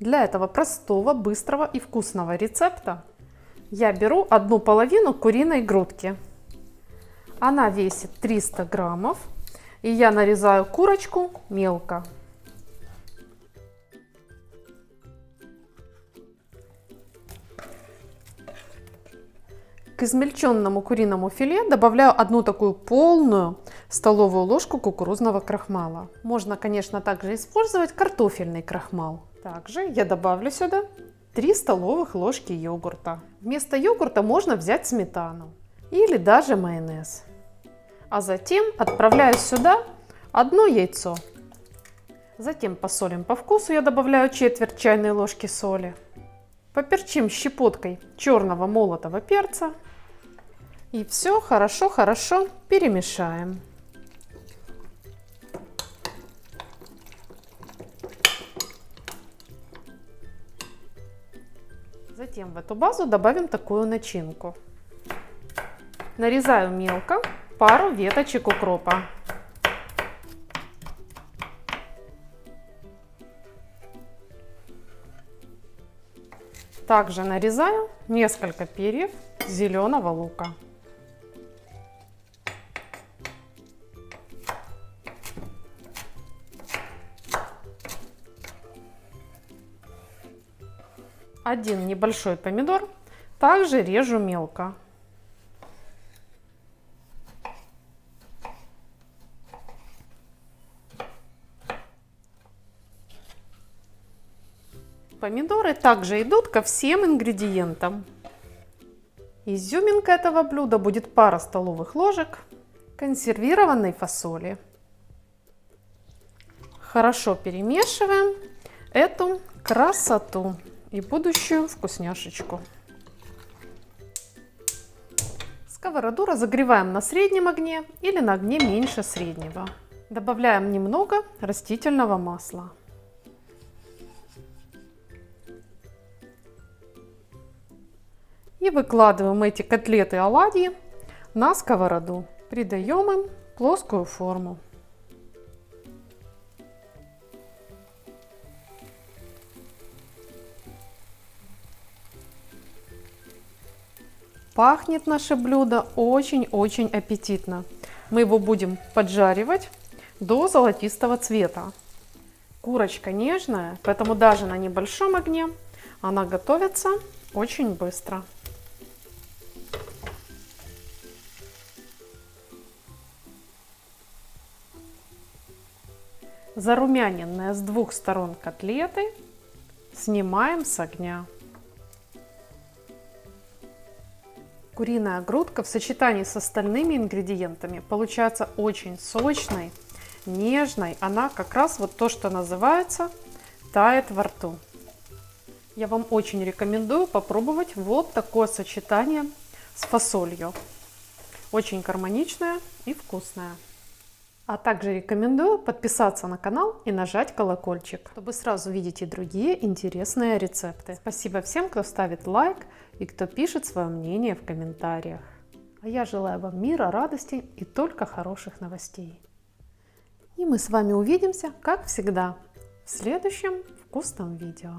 Для этого простого, быстрого и вкусного рецепта я беру одну половину куриной грудки. Она весит 300 граммов. И я нарезаю курочку мелко. К измельченному куриному филе добавляю одну такую полную столовую ложку кукурузного крахмала. Можно, конечно, также использовать картофельный крахмал. Также я добавлю сюда 3 столовых ложки йогурта. Вместо йогурта можно взять сметану или даже майонез. А затем отправляю сюда одно яйцо. Затем посолим по вкусу, я добавляю четверть чайной ложки соли. Поперчим щепоткой черного молотого перца. И все хорошо перемешаем. Затем в эту базу добавим такую начинку. Нарезаю мелко пару веточек укропа. Также нарезаю несколько перьев зеленого лука. Один небольшой помидор также режу мелко. Помидоры также идут ко всем ингредиентам. Изюминка этого блюда будет пара столовых ложек консервированной фасоли. Хорошо перемешиваем эту красоту и будущую вкусняшечку. Сковороду разогреваем на среднем огне или на огне меньше среднего. Добавляем немного растительного масла. И выкладываем эти котлеты оладьи на сковороду. Придаем им плоскую форму. Пахнет наше блюдо очень-очень аппетитно. Мы его будем поджаривать до золотистого цвета. Курочка нежная, поэтому даже на небольшом огне она готовится очень быстро. Зарумяненные с двух сторон котлеты снимаем с огня. Куриная грудка в сочетании с остальными ингредиентами получается очень сочной, нежной. Она как раз вот то, что называется, тает во рту. Я вам очень рекомендую попробовать вот такое сочетание с фасолью. Очень гармоничное и вкусное. А также рекомендую подписаться на канал и нажать колокольчик, чтобы сразу видеть и другие интересные рецепты. Спасибо всем, кто ставит лайк и кто пишет свое мнение в комментариях. А я желаю вам мира, радости и только хороших новостей. И мы с вами увидимся, как всегда, в следующем вкусном видео.